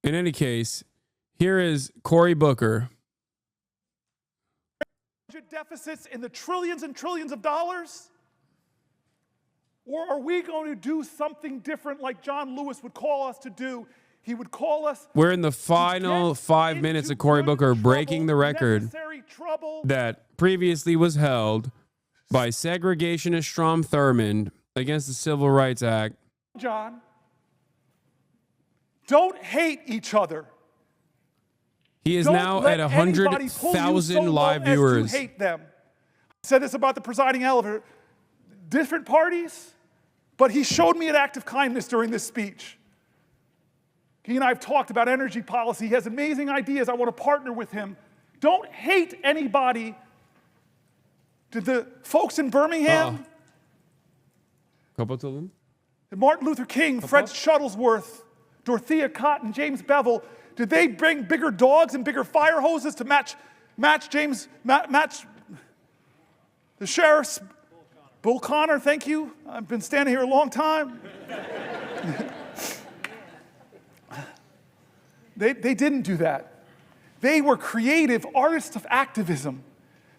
In any case, here is Cory Booker. Deficits in the trillions and trillions of dollars? Or are we going to do something different like John Lewis would call us to do? He would call us... We're in the final 5 minutes of Cory Booker breaking the record that previously was held by segregationist Strom Thurmond against the Civil Rights Act. John, don't hate each other. He is now at 100,000 live viewers. Hate them. I said this about the presiding elder. Different parties, but he showed me an act of kindness during this speech. He and I have talked about energy policy. He has amazing ideas. I want to partner with him. Don't hate anybody. Did the folks in Birmingham, couple of them, Martin Luther King, Fred Shuttlesworth, Dorothea Cotton, James Bevel, did they bring bigger dogs and bigger fire hoses to match the sheriff's? Bull Connor, thank you. I've been standing here a long time. They didn't do that. They were creative artists of activism.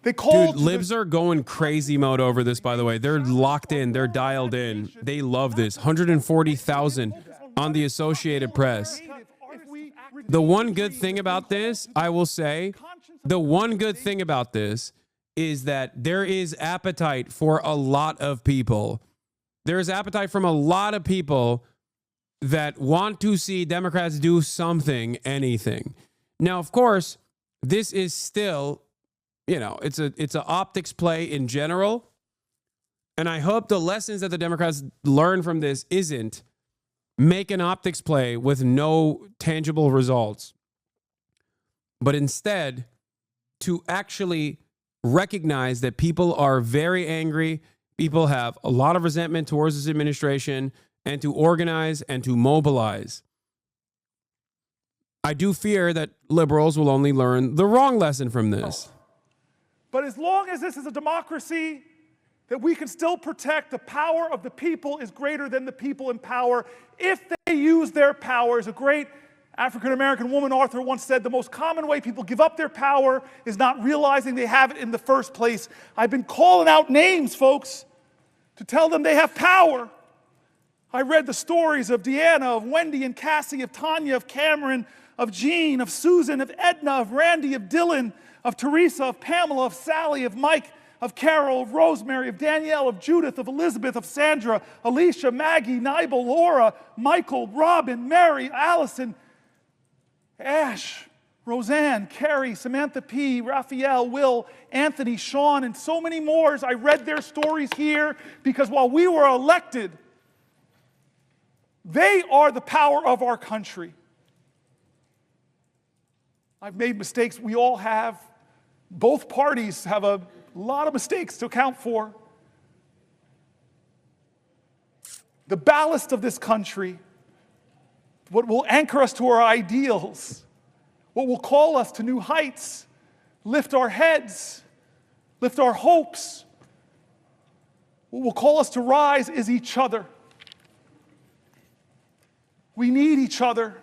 They called. Dude, libs are going crazy mode over this, by the way. They're locked in. They're dialed in. They love this. 140,000 on the Associated Press. The one good thing about this, I will say, the one good thing about this is that there is appetite for a lot of people. There is appetite from a lot of people that want to see Democrats do something, anything. Now, of course, this is still, you know, it's an optics play in general. And I hope the lessons that the Democrats learn from this isn't make an optics play with no tangible results, but instead to actually recognize that people are very angry, people have a lot of resentment towards this administration, and to organize and to mobilize. I do fear that liberals will only learn the wrong lesson from this. But as long as this is a democracy, that we can still protect the power of the people is greater than the people in power if they use their power. As a great African-American woman author once said, the most common way people give up their power is not realizing they have it in the first place. I've been calling out names, folks, to tell them they have power. I read the stories of Deanna, of Wendy and Cassie, of Tanya, of Cameron, of Jean, of Susan, of Edna, of Randy, of Dylan, of Teresa, of Pamela, of Sally, of Mike, of Carol, of Rosemary, of Danielle, of Judith, of Elizabeth, of Sandra, Alicia, Maggie, Nibel, Laura, Michael, Robin, Mary, Allison, Ash, Roseanne, Carrie, Samantha P., Raphael, Will, Anthony, Sean, and so many more. I read their stories here because while we were elected, they are the power of our country. I've made mistakes. We all have. Both parties have a lot of mistakes to account for. The ballast of this country, what will anchor us to our ideals, what will call us to new heights, lift our heads, lift our hopes, what will call us to rise is each other. We need each other.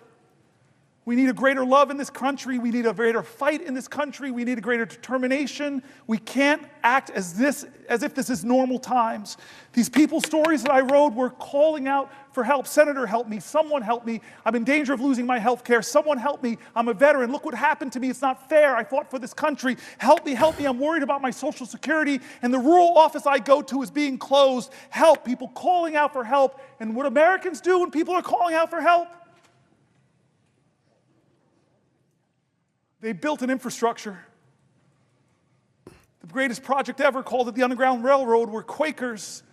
We need a greater love in this country. We need a greater fight in this country. We need a greater determination. We can't act as if this is normal times. These people's stories that I wrote were calling out for help. Senator, help me. Someone help me. I'm in danger of losing my health care. Someone help me. I'm a veteran. Look what happened to me. It's not fair. I fought for this country. Help me, help me. I'm worried about my Social Security. And the rural office I go to is being closed. Help. People calling out for help. And what Americans do when people are calling out for help? They built an infrastructure. The greatest project ever, called it the Underground Railroad, where Quakers,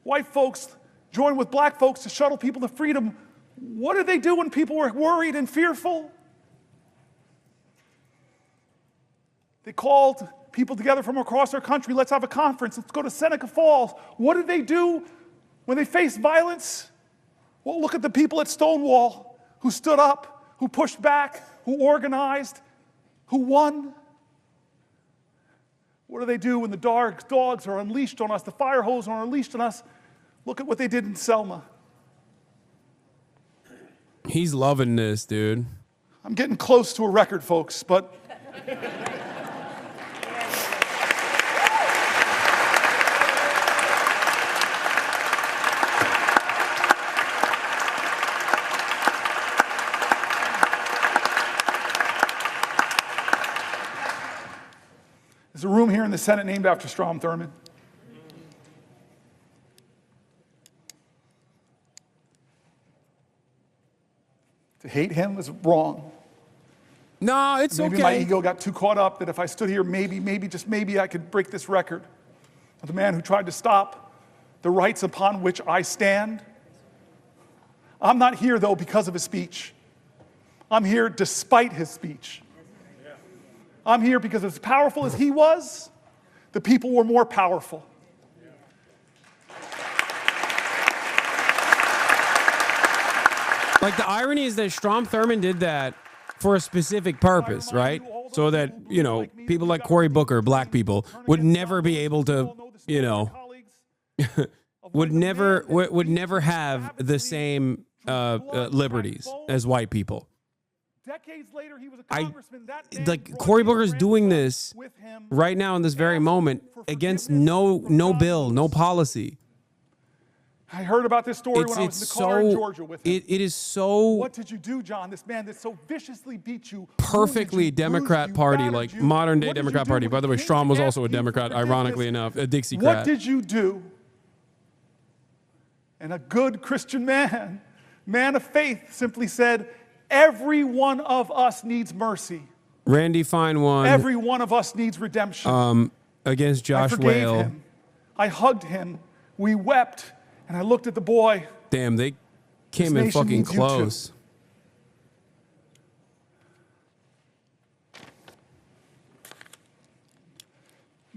white folks, joined with black folks to shuttle people to freedom. What did they do when people were worried and fearful? They called people together from across our country. Let's have a conference. Let's go to Seneca Falls. What did they do when they faced violence? Well, look at the people at Stonewall who stood up, who pushed back, who organized, who won. What do they do when the dogs are unleashed on us, the fire hose are unleashed on us? Look at what they did in Selma. He's loving this, dude. I'm getting close to a record, folks, but there's a room here in the Senate named after Strom Thurmond. To hate him is wrong. No, it's maybe okay. My ego got too caught up that if I stood here, just maybe I could break this record of the man who tried to stop the rights upon which I stand. I'm not here, though, because of his speech. I'm here despite his speech. I'm here because as powerful as he was, the people were more powerful. Like, the irony is that Strom Thurmond did that for a specific purpose, right? So that, you know, people like Cory Booker, black people, would never be able to, you know, would never have the same liberties as white people. Decades later, he was a congressman. Like, Cory Booker's doing this right now in this very moment against no bill, no policy. I heard about this story when I was in the car in Georgia with him. It is so... What did you do, John? This man that so viciously beat you. Perfectly Democrat Party, like modern day Democrat Party. By the way, Strom was also a Democrat, ironically enough, a Dixiecrat. What did you do? And a good Christian man of faith, simply said, every one of us needs mercy. Randy Fine won. Every one of us needs redemption. Against Josh I forgave Whale. him. I hugged him. We wept. And I looked at the boy. Damn, they came in fucking close.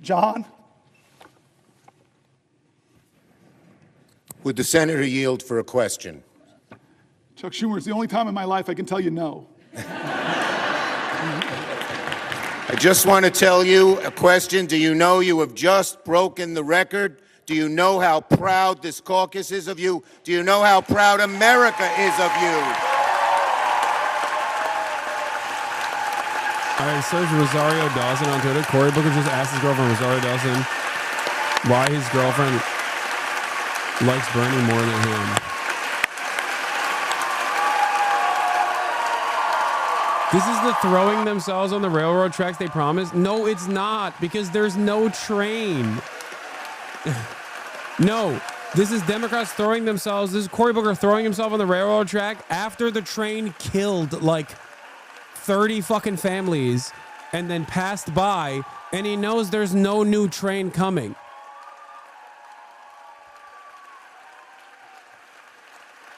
John? Would the senator yield for a question? Chuck Schumer, it's the only time in my life I can tell you no. I just want to tell you a question. Do you know you have just broken the record? Do you know how proud this caucus is of you? Do you know how proud America is of you? All right, search Rosario Dawson on Twitter. Cory Booker just asked his girlfriend, Rosario Dawson, why his girlfriend likes Bernie more than him. This is the throwing themselves on the railroad tracks they promised? No, it's not, because there's no train. No, this is Democrats throwing themselves. This is Cory Booker throwing himself on the railroad track after the train killed like 30 fucking families and then passed by, and he knows there's no new train coming.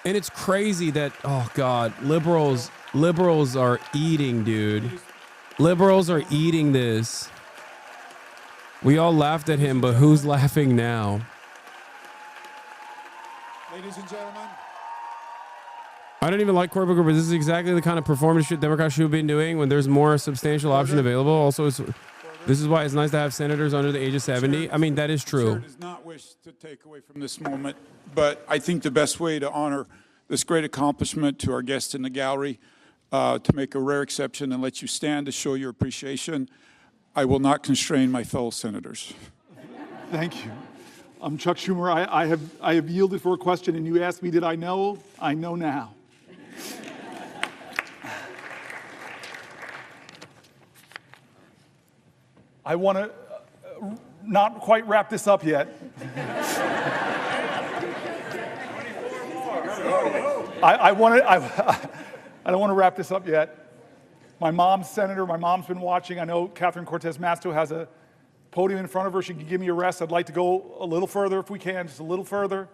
And it's crazy that, oh God, liberals are eating, dude. Liberals are eating this. We all laughed at him, but who's laughing now? Ladies and gentlemen. I don't even like Cory Booker, but this is exactly the kind of performance shit Democrats should have been doing when there's more substantial option available. Also, this is why it's nice to have senators under the age of 70. I mean, that is true. Does not wish to take away from this moment, but I think the best way to honor this great accomplishment to our guests in the gallery, to make a rare exception and let you stand to show your appreciation, I will not constrain my fellow senators. Thank you. Chuck Schumer, I have yielded for a question, and you asked me, did I know? I know now. I want to not quite wrap this up yet. I don't want to wrap this up yet. My mom's senator. My mom's been watching. I know Catherine Cortez Masto has a podium in front of her. She can give me a rest. I'd like to go a little further if we can, just a little further.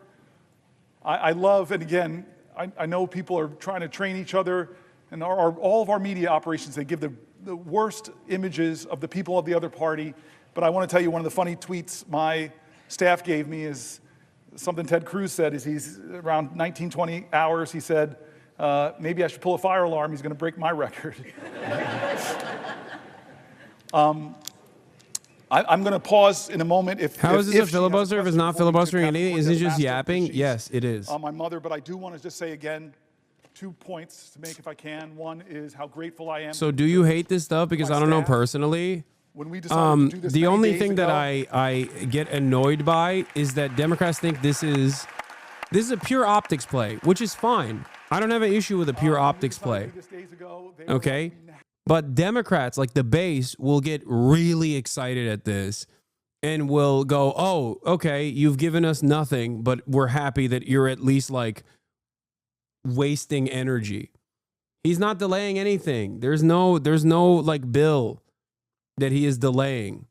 I love, and again, I know people are trying to train each other, and all of our media operations, they give the worst images of the people of the other party. But I want to tell you, one of the funny tweets my staff gave me is something Ted Cruz said. Is he's around 19-20 hours, he said, maybe I should pull a fire alarm. He's going to break my record. I'm going to pause in a moment. How is this a filibuster if it's not filibustering anything? Is it just yapping? Yes, it is. My mother, but I do want to just say again, 2 points to make if I can. One is how grateful I am. So do you hate this stuff? Because my I don't know staff. personally. When we decided to do this The many only days thing that ago, I get annoyed by is that Democrats think this is a pure optics play, which is fine. I don't have an issue with a pure when we optics decided to play. do this days ago, they were Okay? like, But Democrats, like the base, will get really excited at this and will go, oh, okay, you've given us nothing, but we're happy that you're at least like wasting energy. He's not delaying anything. There's no like bill that he is delaying.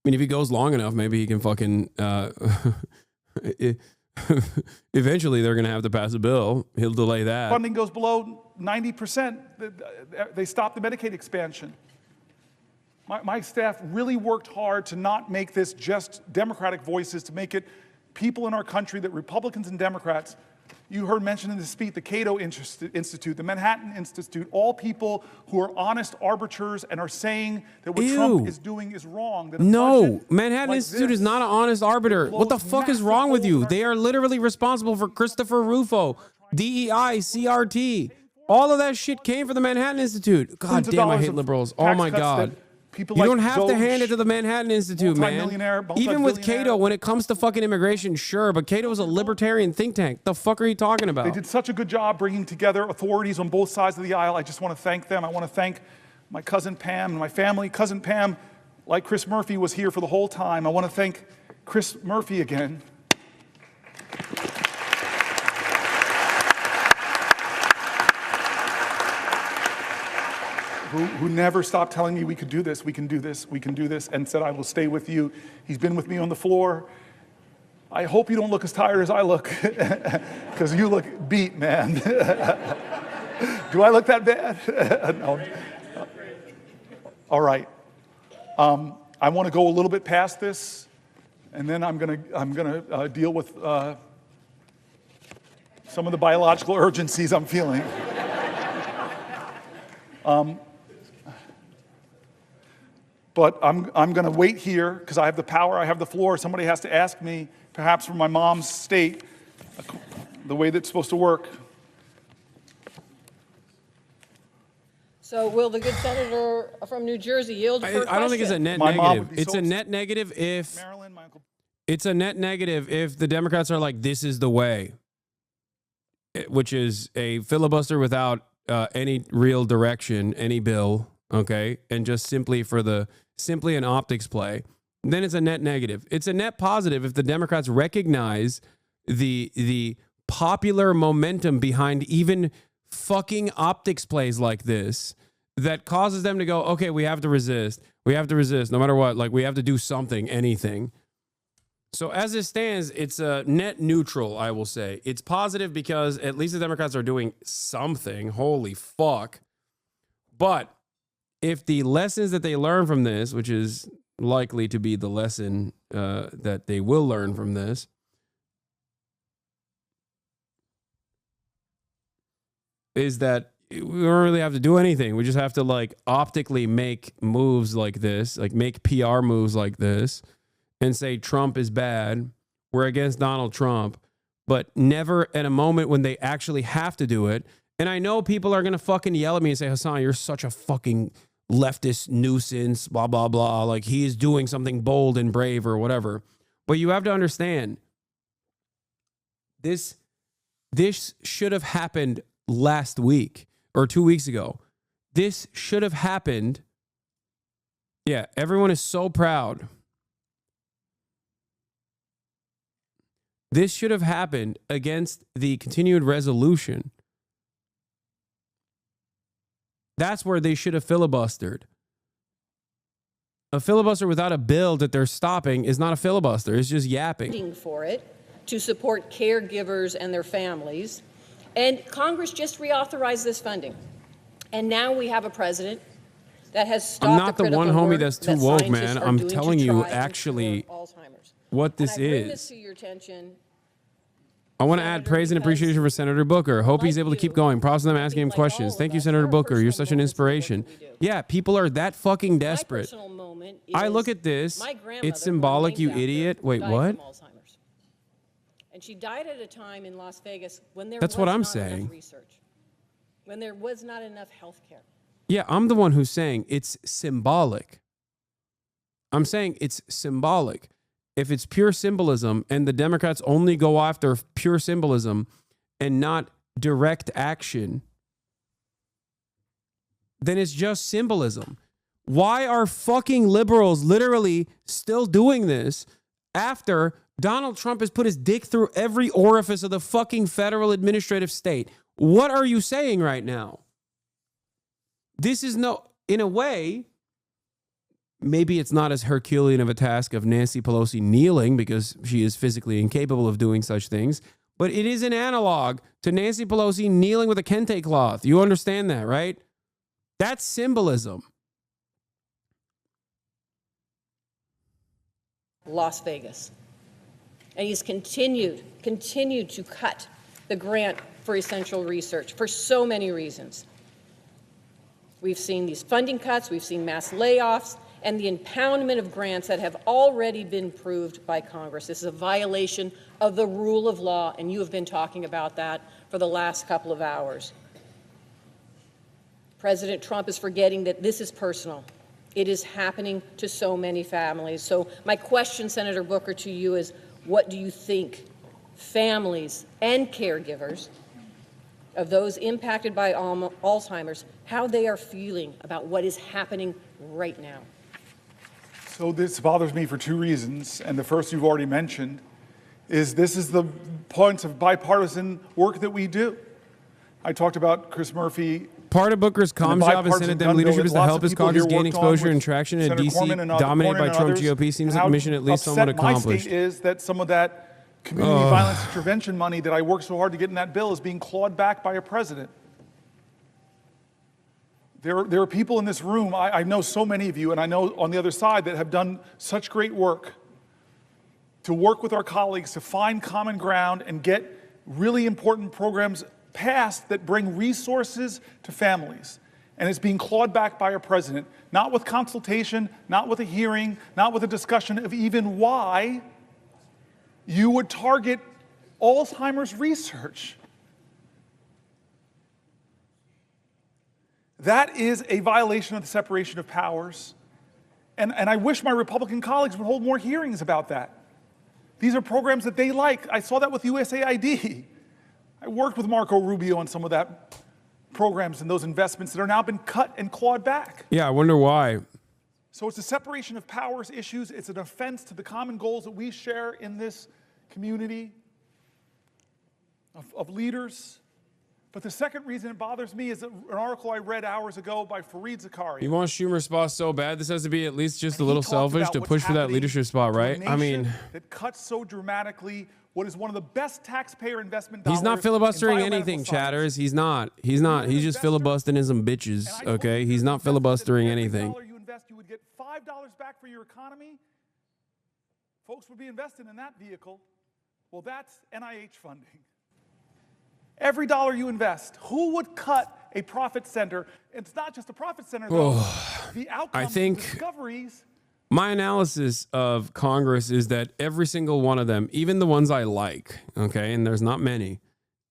I mean, if he goes long enough, maybe he can fucking eventually they're going to have to pass a bill. He'll delay that. funding goes below 90%, they stop the Medicaid expansion. My staff really worked hard to not make this just Democratic voices, to make it people in our country, that Republicans and Democrats, you heard mentioned in the speech, the Cato Institute, the Manhattan Institute, all people who are honest arbiters and are saying that what Trump is doing is wrong. That a No, budget Manhattan like Institute is this not an honest arbiter. What the blows fuck is massive wrong with holes you? in our They are literally responsible for Christopher Rufo, DEI, CRT. All of that shit came from the Manhattan Institute. God billions of damn, I dollars hate of liberals. Oh tax my cuts God. that people You like don't have to hand it Doge, to the Manhattan Institute, man. multimillionaire, Even with multi-billionaire. Cato, when it comes to fucking immigration, sure, but Cato was a libertarian think tank. The fuck are you talking about? They did such a good job bringing together authorities on both sides of the aisle. I just want to thank them. I want to thank my cousin Pam and my family. Cousin Pam, like Chris Murphy, was here for the whole time. I want to thank Chris Murphy again. Who never stopped telling me we could do this, we can do this, we can do this, and said, I will stay with you. He's been with me on the floor. I hope you don't look as tired as I look, because you look beat, man. Do I look that bad? No. All right. I want to go a little bit past this, and then I'm gonna deal with some of the biological urgencies I'm feeling. But I'm going to wait here because I have the power, I have the floor. Somebody has to ask me, perhaps from my mom's state, the way that's supposed to work. So will the good senator from New Jersey yield for a question? I don't think it's a net My mom negative. would be It's so a net negative if Marilyn, my uncle. it's a net negative if the Democrats are like, this is the way, which is a filibuster without any real direction, any bill, okay, and just simply an optics play. Then it's a net negative. It's a net positive if the Democrats recognize the popular momentum behind even fucking optics plays like this that causes them to go, okay, we have to resist. We have to resist no matter what. Like, we have to do something, anything. So as it stands, it's a net neutral, I will say. It's positive because at least the Democrats are doing something. Holy fuck. But if the lessons that they learn from this, which is likely to be the lesson that they will learn from this, is that we don't really have to do anything. We just have to like optically make moves like this, like make PR moves like this and say Trump is bad. We're against Donald Trump, but never at a moment when they actually have to do it. And I know people are going to fucking yell at me and say, Hasan, you're such a fucking leftist nuisance, blah, blah, blah. Like he is doing something bold and brave or whatever. But you have to understand, this should have happened last week or 2 weeks ago. This should have happened. Yeah, everyone is so proud. This should have happened against the continued resolution. That's where they should have filibustered. A filibuster without a bill that they're stopping is not a filibuster. It's just yapping. For it to support caregivers and their families. And Congress just reauthorized this funding. And now we have a president that has stopped I'm not the one homie work that's too that woke, scientists man. are I'm doing to telling you try and actually cure Alzheimer's. what this And I bring this is. to your attention I want to add praise and appreciation for Senator Booker. Hope he's able to keep going. Props to them asking him questions. Thank you, Senator Booker. You're such an inspiration. Yeah, people are that fucking desperate. I look at this. It's symbolic, you idiot. Wait, what? And she died at a time in Las Vegas when there That's was what I'm not saying. enough research, when there was not enough health care. Yeah, I'm the one who's saying it's symbolic. I'm saying it's symbolic. If it's pure symbolism and the Democrats only go after pure symbolism and not direct action, then it's just symbolism. Why are fucking liberals literally still doing this after Donald Trump has put his dick through every orifice of the fucking federal administrative state? What are you saying right now? This is in a way, maybe it's not as Herculean of a task of Nancy Pelosi kneeling because she is physically incapable of doing such things, but it is an analog to Nancy Pelosi kneeling with a kente cloth. You understand that, right? That's symbolism. Las Vegas. And he's continued to cut the grant for essential research for so many reasons. We've seen these funding cuts, we've seen mass layoffs, and the impoundment of grants that have already been proved by Congress. This is a violation of the rule of law, and you have been talking about that for the last couple of hours. President Trump is forgetting that this is personal. It is happening to so many families. So my question, Senator Booker, to you is, what do you think families and caregivers of those impacted by Alzheimer's, how they are feeling about what is happening right now? So this bothers me for two reasons, and the first you've already mentioned is this is the points of bipartisan work that we do. I talked about Chris Murphy. Part of Booker's comm job as Senate Dem leadership is to help his caucus gain exposure and traction in a D.C. dominated by Trump GOP. Seems like a mission at least somewhat accomplished. My state is that some of that community violence intervention money that I worked so hard to get in that bill is being clawed back by a president. There are people in this room, I know so many of you, and I know on the other side, that have done such great work to work with our colleagues to find common ground and get really important programs passed that bring resources to families. And it's being clawed back by a president, not with consultation, not with a hearing, not with a discussion of even why you would target Alzheimer's research. That is a violation of the separation of powers. And I wish my Republican colleagues would hold more hearings about that. These are programs that they like. I saw that with USAID. I worked with Marco Rubio on some of that programs and those investments that are now been cut and clawed back. Yeah, I wonder why. So it's a separation of powers issues. It's an offense to the common goals that we share in this community of leaders. But the second reason it bothers me is an article I read hours ago by Fareed Zakaria. You want Schumer's spot so bad, this has to be at least just a little selfish to push for that leadership spot, right? I mean, that cuts so dramatically what is one of the best taxpayer investment dollars. He's not filibustering anything, chatters. He's not. He's just filibustering some bitches, okay? He's not filibustering anything. $1 you invest, you would get $5 back for your economy. Folks would be invested in that vehicle. Well, that's NIH funding. Every dollar you invest, who would cut a profit center? It's not just a profit center, though. The outcomes, the discoveries. My analysis of Congress is that every single one of them, even the ones I like, okay, and there's not many,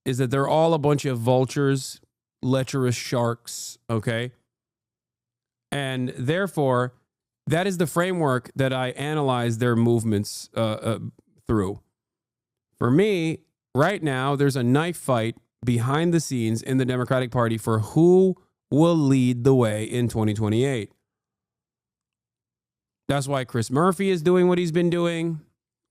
is that they're all a bunch of vultures, lecherous sharks, okay? And therefore, that is the framework that I analyze their movements through. For me, right now, there's a knife fight behind the scenes in the Democratic Party for who will lead the way in 2028. That's why Chris Murphy is doing what he's been doing.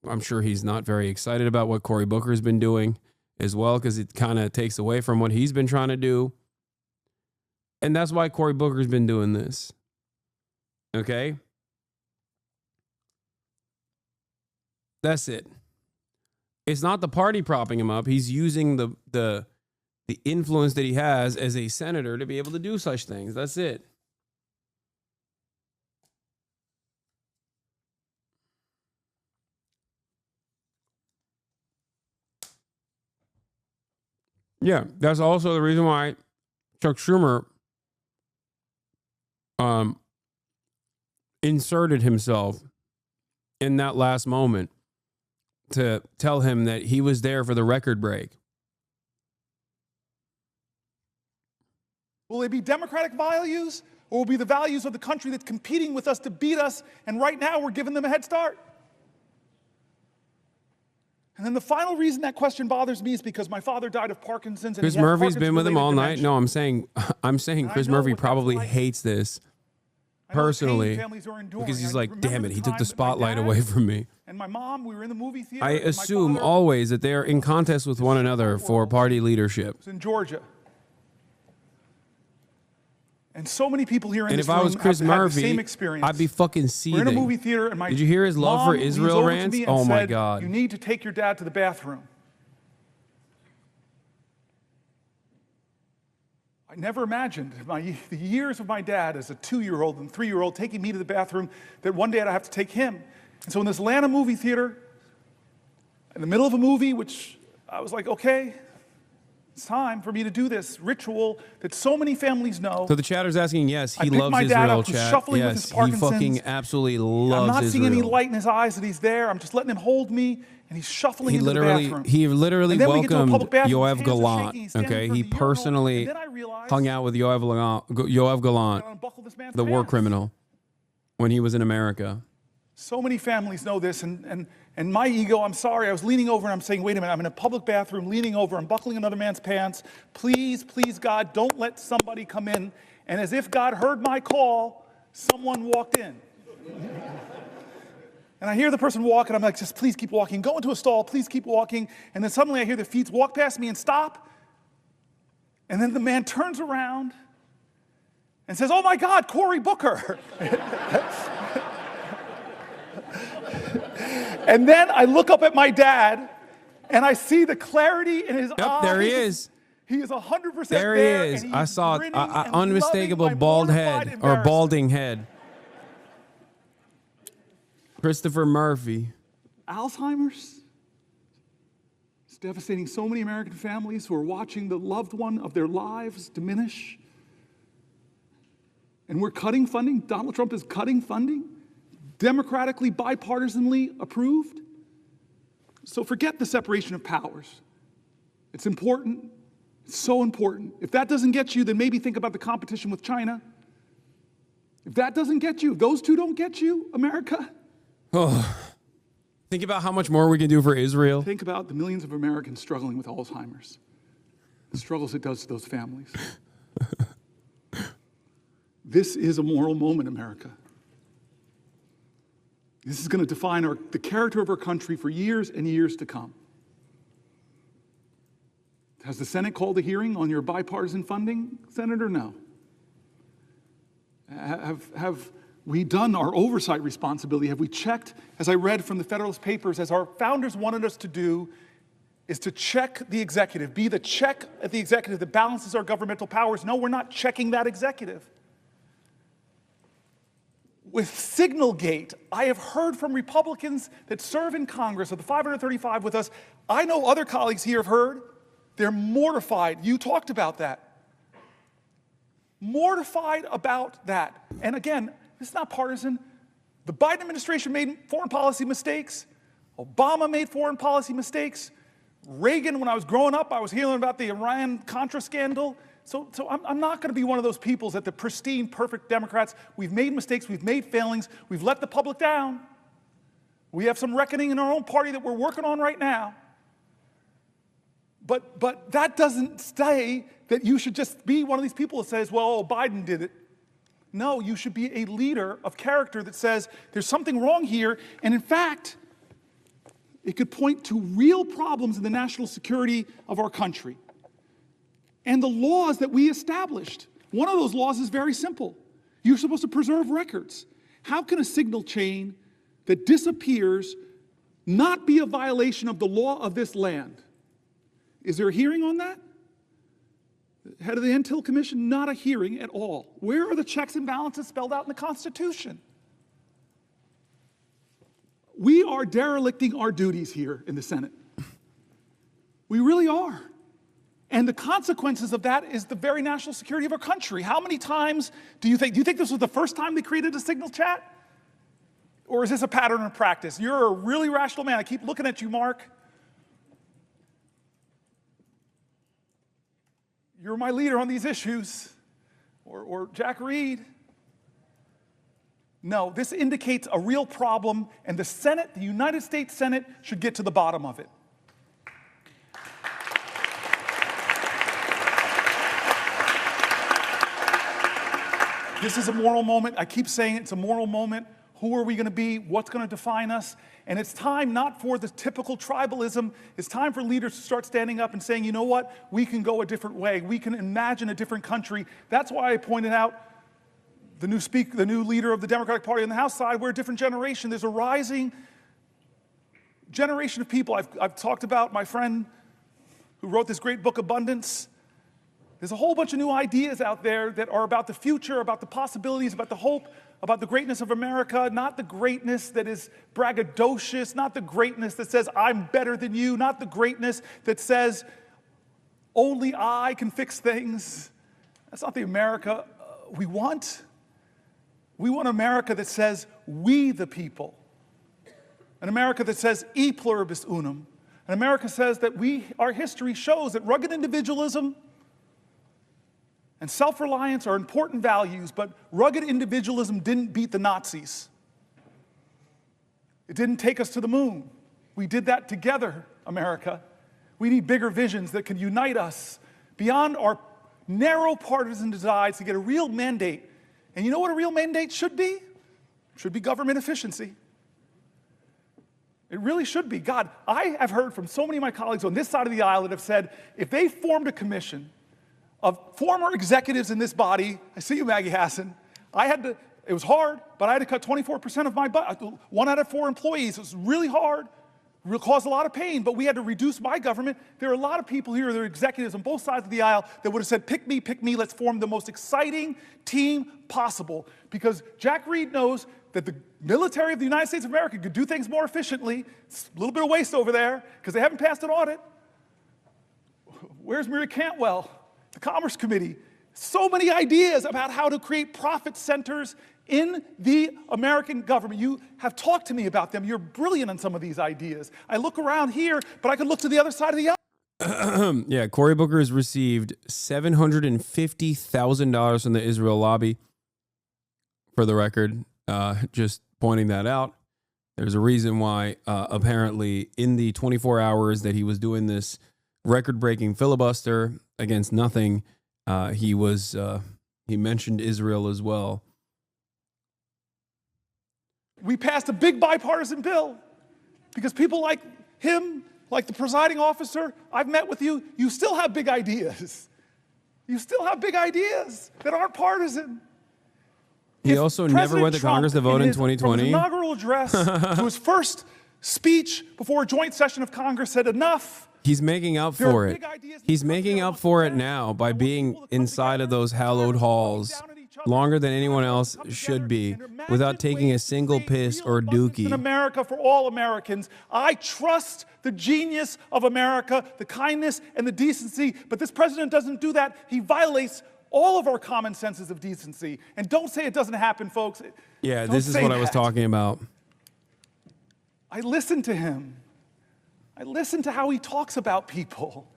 I'm sure he's not very excited about what Cory Booker has been doing as well, because it kind of takes away from what he's been trying to do. And that's why Cory Booker's been doing this. Okay? That's it. It's not the party propping him up. He's using the influence that he has as a senator to be able to do such things. That's it. Yeah, that's also the reason why Chuck Schumer inserted himself in that last moment to tell him that he was there for the record break. Will it be democratic values, or will it be the values of the country that's competing with us to beat us, and right now we're giving them a head start? And then the final reason that question bothers me is because my father died of Parkinson's. And Chris Murphy's been with him all night. No, I'm saying Chris Murphy probably hates this personally because he's like, damn it, he took the spotlight away from me. And my mom, we were in the movie theater. I assume always that they are in contest with one another for party leadership. It's in Georgia. And so many people here in And this if I room was Chris have had the Murphy, same experience. I'd be fucking seething. We're in a movie theater, and my Did you hear his love mom for leans Israel over to rants? me and Oh my said, God. you need to take your dad to the bathroom. I never imagined the years of my dad as a 2-year-old and 3-year-old taking me to the bathroom, that one day I'd have to take him. And so in this Atlanta movie theater, in the middle of a movie, which I was like, okay, it's time for me to do this ritual that so many families know. So the chatter's asking, yes, he loves my dad Israel, up, who's chat. shuffling with Yes, his he Parkinson's. fucking absolutely loves I'm not Israel. seeing any light in his eyes that he's there. I'm just letting him hold me, and he's shuffling into the bathroom. He literally And then we get to a welcomed public bathroom, Yoav his hands are Gallant. shaking, he's standing Okay, in front he of the urinal, personally and then I realized hung out with Yoav Gallant, unbuckle this man's the war pants. criminal, when he was in America. So many families know this, and my ego, I'm sorry, I was leaning over and I'm saying, wait a minute, I'm in a public bathroom, leaning over, I'm buckling another man's pants. Please, please, God, don't let somebody come in. And as if God heard my call, someone walked in. And I hear the person walk, and I'm like, just please keep walking. Go into a stall, please keep walking. And then suddenly I hear the feet walk past me and stop. And then the man turns around and says, oh my God, Cory Booker. And then I look up at my dad, and I see the clarity in his eyes. There he is. He is 100% There he is. I saw an unmistakable bald head, or balding head. Christopher Murphy. Alzheimer's. It's devastating so many American families who are watching the loved one of their lives diminish. And we're cutting funding. Donald Trump is cutting funding. Democratically, bipartisanly approved. So forget the separation of powers. It's important. It's so important. If that doesn't get you, then maybe think about the competition with China. If that doesn't get you, those two don't get you, America. Oh, think about how much more we can do for Israel. Think about the millions of Americans struggling with Alzheimer's. The struggles it does to those families. This is a moral moment, America. This is going to define the character of our country for years and years to come. Has the Senate called a hearing on your bipartisan funding, Senator? No. Have we done our oversight responsibility? Have we checked, as I read from the Federalist Papers, as our founders wanted us to do, is to check the executive, be the check at the executive that balances our governmental powers? No, we're not checking that executive. With Signalgate, I have heard from Republicans that serve in Congress, of the 535 with us. I know other colleagues here have heard. They're mortified. You talked about that. Mortified about that. And again, it's not partisan. The Biden administration made foreign policy mistakes. Obama made foreign policy mistakes. Reagan, when I was growing up, I was hearing about the Iran-Contra scandal. So I'm not going to be one of those people that the pristine, perfect Democrats. We've made mistakes, we've made failings, we've let the public down. We have some reckoning in our own party that we're working on right now. But that doesn't say that you should just be one of these people that says, well, Biden did it. No, you should be a leader of character that says there's something wrong here, and in fact, it could point to real problems in the national security of our country. And the laws that we established. One of those laws is very simple. You're supposed to preserve records. How can a signal chain that disappears not be a violation of the law of this land? Is there a hearing on that? Head of the Intel Commission, not a hearing at all. Where are the checks and balances spelled out in the Constitution? We are derelicting our duties here in the Senate. We really are. And the consequences of that is the very national security of our country. How many times do you think this was the first time they created a signal chat? Or is this a pattern of practice? You're a really rational man. I keep looking at you, Mark. You're my leader on these issues. Or Jack Reed. No, this indicates a real problem, and the Senate, the United States Senate, should get to the bottom of it. This is a moral moment. I keep saying it's a moral moment. Who are we going to be? What's going to define us? And it's time not for the typical tribalism. It's time for leaders to start standing up and saying, you know what? We can go a different way. We can imagine a different country. That's why I pointed out the new leader of the Democratic Party on the House side. We're a different generation. There's a rising generation of people. I've talked about my friend who wrote this great book, Abundance. There's a whole bunch of new ideas out there that are about the future, about the possibilities, about the hope, about the greatness of America, not the greatness that is braggadocious, not the greatness that says, I'm better than you, not the greatness that says, only I can fix things. That's not the America we want. We want America that says, we the people. An America that says, e pluribus unum. An America says that our history shows that rugged individualism and self-reliance are important values, but rugged individualism didn't beat the Nazis. It didn't take us to the moon. We did that together, America. We need bigger visions that can unite us beyond our narrow partisan divides to get a real mandate. And you know what a real mandate should be? It should be government efficiency. It really should be. God, I have heard from so many of my colleagues on this side of the aisle that have said, if they formed a commission of former executives in this body, I see you, Maggie Hassan, it was hard, but I had to cut 24% of my budget, 1 out of 4 employees. It was really hard, caused a lot of pain, but we had to reduce my government. There are a lot of people here, there are executives on both sides of the aisle that would have said, pick me, let's form the most exciting team possible. Because Jack Reed knows that the military of the United States of America could do things more efficiently. It's a little bit of waste over there, because they haven't passed an audit. Where's Mary Cantwell? The Commerce Committee, so many ideas about how to create profit centers in the American government. You have talked to me about them. You're brilliant on some of these ideas. I look around here, but I could look to the other side of the aisle. Yeah, Cory Booker has received $750,000 from the Israel lobby. For the record, just pointing that out. There's a reason why, apparently, in the 24 hours that he was doing this record-breaking filibuster against nothing, he mentioned Israel as well. We passed a big bipartisan bill because people like him, like the presiding officer, I've met with you, you still have big ideas. You still have big ideas that aren't partisan. He also never went to Congress to vote in 2020. From his inaugural address to his first speech before a joint session of Congress said enough. He's making up for it. He's making up for it now by being inside of those hallowed halls longer than anyone else should be without taking a single piss or dookie. In America for all Americans. I trust the genius of America, the kindness and the decency, but this president doesn't do that. He violates all of our common senses of decency. And don't say it doesn't happen, folks. Yeah, this is what I was talking about. I listen to him. I listen to how he talks about people.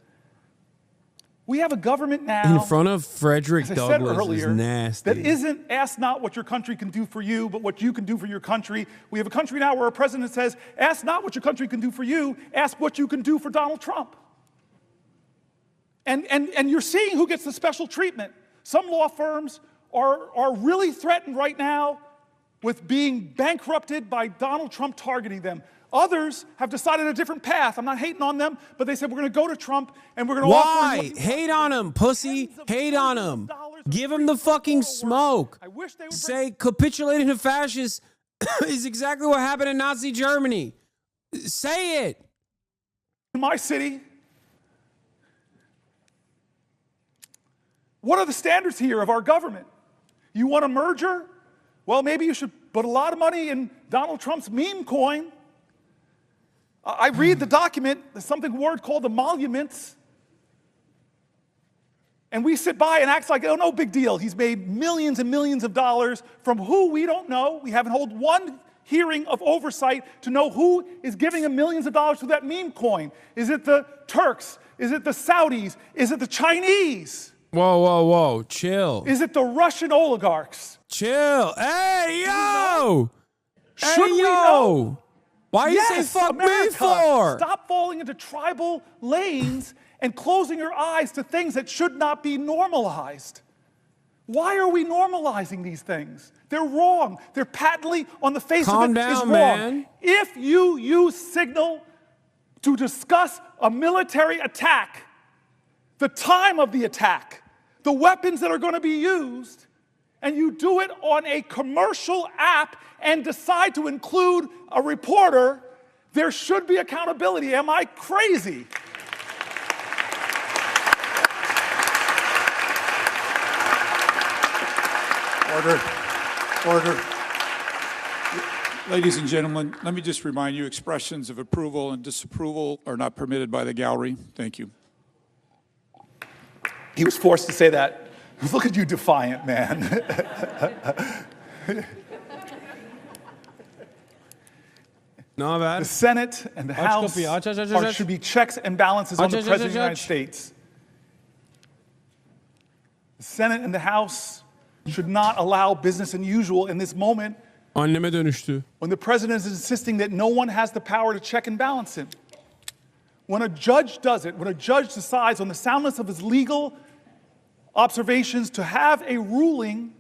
We have a government now, in front of Frederick Douglass, earlier, is nasty. that isn't ask not what your country can do for you, but what you can do for your country. We have a country now where a president says, ask not what your country can do for you, ask what you can do for Donald Trump. And you're seeing who gets the special treatment. Some law firms are really threatened right now with being bankrupted by Donald Trump targeting them. Others have decided a different path. I'm not hating on them, but they said we're going to go to Trump and we're going to offer him. Why? Hate on him, pussy. Hate on him. Give him the fucking smoke. Say capitulating to fascists is exactly what happened in Nazi Germany. Say it. In my city, what are the standards here of our government? You want a merger? Well, maybe you should put a lot of money in Donald Trump's meme coin. I read the document, there's something word called emoluments. And we sit by and act like, oh, no big deal. He's made millions and millions of dollars from who we don't know. We haven't held one hearing of oversight to know who is giving him millions of dollars to that meme coin. Is it the Turks? Is it the Saudis? Is it the Chinese? Whoa, whoa, whoa. Chill. Is it the Russian oligarchs? Chill. Hey, yo! Should hey, we yo! know? Why you say fuck America, me for? Stop falling into tribal lanes and closing your eyes to things that should not be normalized. Why are we normalizing these things? They're wrong. They're patently on the face Calm of it down, is wrong. man. If you use Signal to discuss a military attack, the time of the attack, the weapons that are going to be used, and you do it on a commercial app and decide to include a reporter, there should be accountability. Am I crazy? Order. Ladies and gentlemen, let me just remind you, expressions of approval and disapproval are not permitted by the gallery. Thank you. He was forced to say that. Look at you, defiant man. No, bad. The Senate and the House should be checks and balances on the President of the United States. The Senate and the House should not allow business as usual in this moment Anneme dönüştü. when the President is insisting that no one has the power to check and balance him. When a judge does it, when a judge decides on the soundness of his legal observations to have a ruling,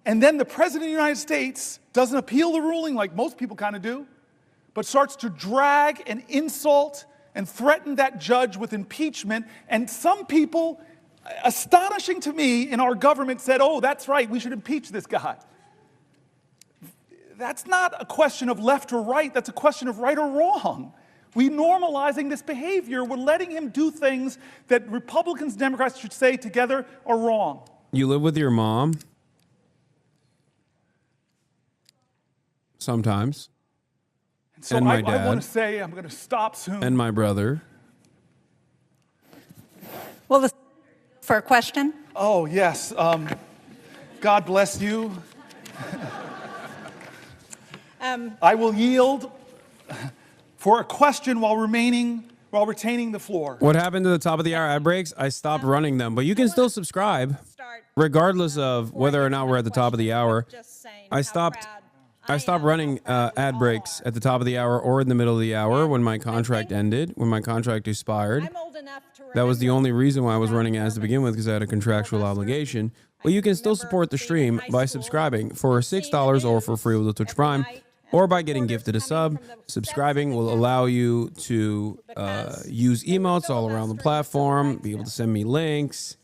and then the President of the United States doesn't appeal the ruling like most people kind of do, but starts to drag and insult and threaten that judge with impeachment. And some people, astonishing to me, in our government said, oh, that's right, we should impeach this guy. That's not a question of left or right, that's a question of right or wrong. We're normalizing this behavior. We're letting him do things that Republicans and Democrats should say together are wrong. You live with your mom? Sometimes. So and my I dad. want to say, I'm going to stop soon. And my brother. Well, for a question? Oh, yes. God bless you. I will yield for a question while retaining the floor. What happened to the top of the hour ad breaks? I stopped running them, but you can still subscribe, regardless of whether or not we're at the top of the hour. I stopped running ad breaks at the top of the hour or in the middle of the hour when my contract ended, when my contract expired. That was the only reason why I was running ads to begin with, because I had a contractual obligation. But you can still support the stream by subscribing for $6 or for free with the Twitch Prime, or by getting gifted a sub. Subscribing will allow you to use emotes all around the platform, be able to send me links,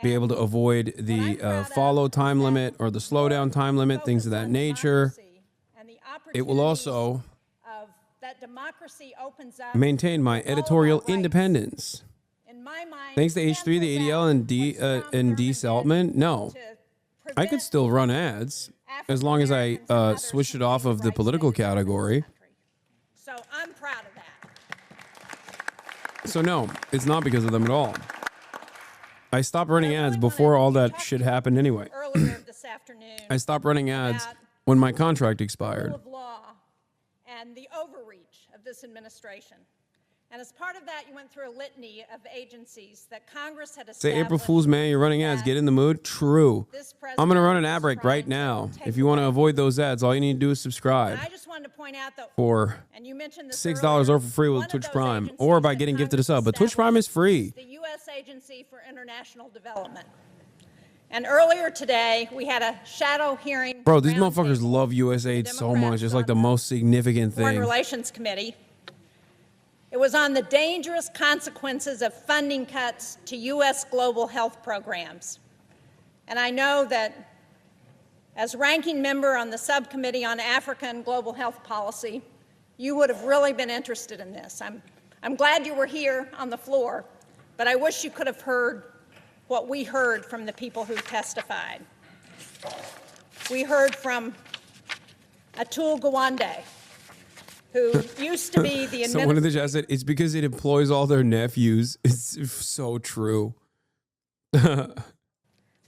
be able to avoid the follow time limit or the slowdown time limit, things of that nature. It will also maintain my editorial independence. Thanks to H3, the ADL, and D. Saltman, no. I could still run ads as long as I switch it off of the political category. So I'm proud of that. So no, it's not because of them at all. I stopped running ads before all that shit happened anyway. Earlier this afternoon, I stopped running ads when my contract expired. rule of law and the overreach of this administration. And as part of that, you went through a litany of agencies that Congress had established. Say April Fool's, man, you're running ads. Get in the mood. True. I'm going to run an ad break right now. If you want to avoid those ads, all you need to do is subscribe I just wanted to point out that, for and you mentioned this $6 earlier, or for free one with of Twitch those Prime, agencies or by that getting gifted a Congress sub. But Twitch Prime is free. the U.S. Agency for International Development. And earlier today, we had a shadow hearing. Bro, these roundtable motherfuckers love USAID so much. It's like the most significant Foreign thing. Relations Committee. It was on the dangerous consequences of funding cuts to U.S. global health programs. And I know that as ranking member on the subcommittee on Africa and global health policy, you would have really been interested in this. I'm glad you were here on the floor, but I wish you could have heard what we heard from the people who testified. We heard from Atul Gawande, who used to be the Someone in the chat said it's because it employs all their nephews. It's so true.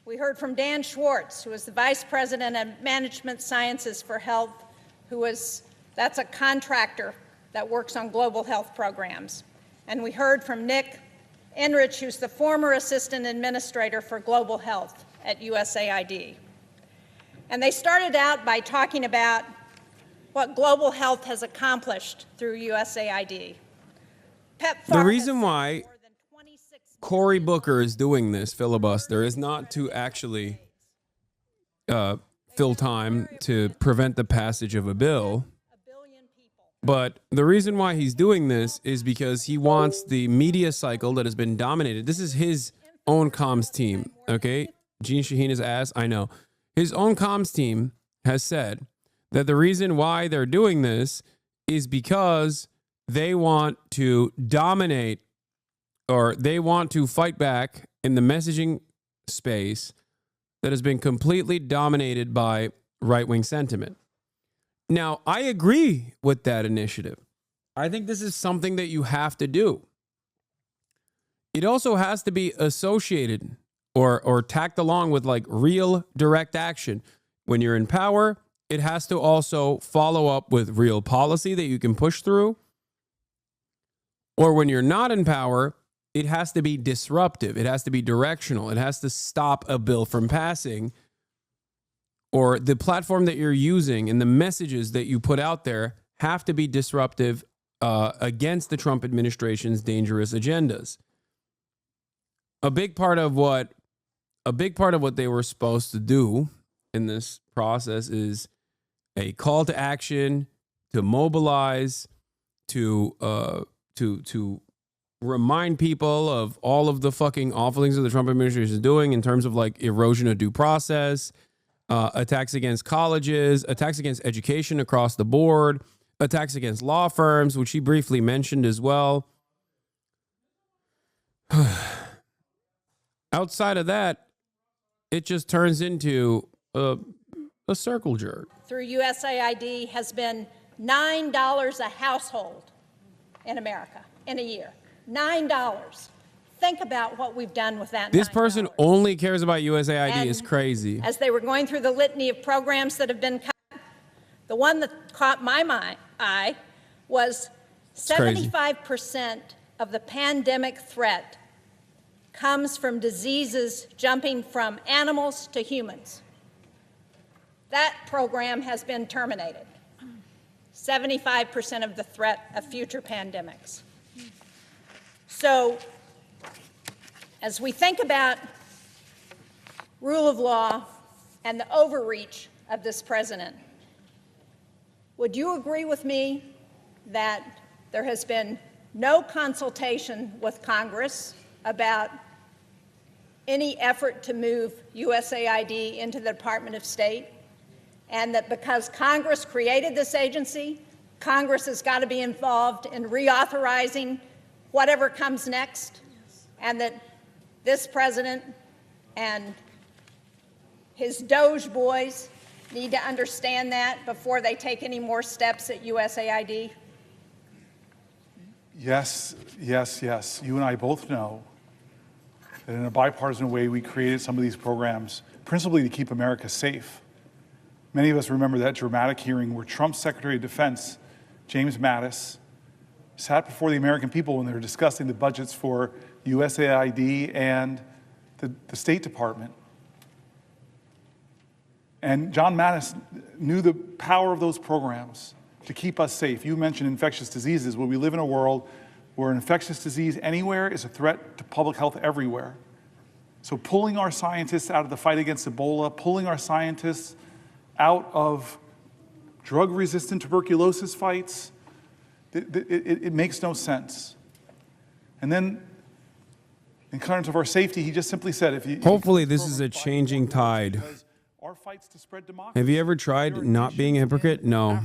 We heard from Dan Schwartz, who is the Vice President of Management Sciences for Health, that's a contractor that works on global health programs. And we heard from Nick Enrich, who's the former Assistant Administrator for Global Health at USAID. And they started out by talking about what global health has accomplished through USAID. The reason why Cory Booker is doing this filibuster is not to actually fill time to prevent the passage of a bill. But the reason why he's doing this is because he wants the media cycle that has been dominated. This is his own comms team, okay? Gene Shaheen's ass, I know. His own comms team has said that the reason why they're doing this is because they want to dominate, or they want to fight back in the messaging space that has been completely dominated by right-wing sentiment. Now, I agree with that initiative. I think this is something that you have to do. It also has to be associated or tacked along with like real direct action. When you're in power, it has to also follow up with real policy that you can push through. Or when you're not in power, it has to be disruptive. It has to be directional. It has to stop a bill from passing. Or the platform that you're using and the messages that you put out there have to be disruptive against the Trump administration's dangerous agendas. A big part of what they were supposed to do in this process is a call to action, to mobilize, to remind people of all of the fucking awful things that the Trump administration is doing in terms of like erosion of due process, attacks against colleges, attacks against education across the board, attacks against law firms, which he briefly mentioned as well. Outside of that, it just turns into a circle jerk. Through USAID has been $9 a household in America in a year. $9. Think about what we've done with that. This person only cares about USAID. And is crazy. As they were going through the litany of programs that have been cut, the one that caught my eye was 75% of the pandemic threat comes from diseases jumping from animals to humans. That program has been terminated. 75% of the threat of future pandemics. So, as we think about rule of law and the overreach of this president, would you agree with me that there has been no consultation with Congress about any effort to move USAID into the Department of State, and that because Congress created this agency, Congress has got to be involved in reauthorizing whatever comes next, and that this president and his Doge boys need to understand that before they take any more steps at USAID? Yes, yes, yes. You and I both know that in a bipartisan way, we created some of these programs principally to keep America safe. Many of us remember that dramatic hearing where Trump's Secretary of Defense, James Mattis, sat before the American people when they were discussing the budgets for USAID and the State Department. And John Mattis knew the power of those programs to keep us safe. You mentioned infectious diseases. Well, we live in a world where an infectious disease anywhere is a threat to public health everywhere. So pulling our scientists out of the fight against Ebola, pulling our scientists out of drug-resistant tuberculosis fights, it makes no sense. And then, in terms of our safety, he just simply said, if you... Hopefully this is a changing tide. Have you ever tried not being a hypocrite? No.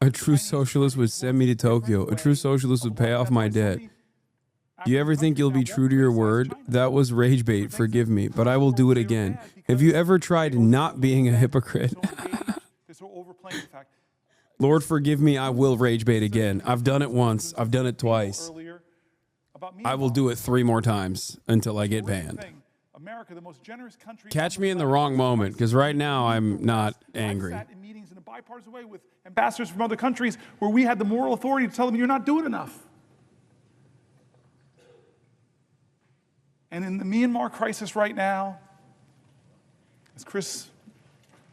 A true socialist would send me to Tokyo. A true socialist would pay off my debt. Do you ever think you'll be true to your word? That was rage bait, forgive me, but I will do it again. Have you ever tried not being a hypocrite? Lord, forgive me. I will rage bait again. I've done it once. I've done it twice. Earlier about I will do it 3 more times until I get banned. America, the most generous country. Catch me in the wrong moment, because right now I'm not angry. I sat in meetings in a bipartisan way with ambassadors from other countries where we had the moral authority to tell them, you're not doing enough. And in the Myanmar crisis right now, as Chris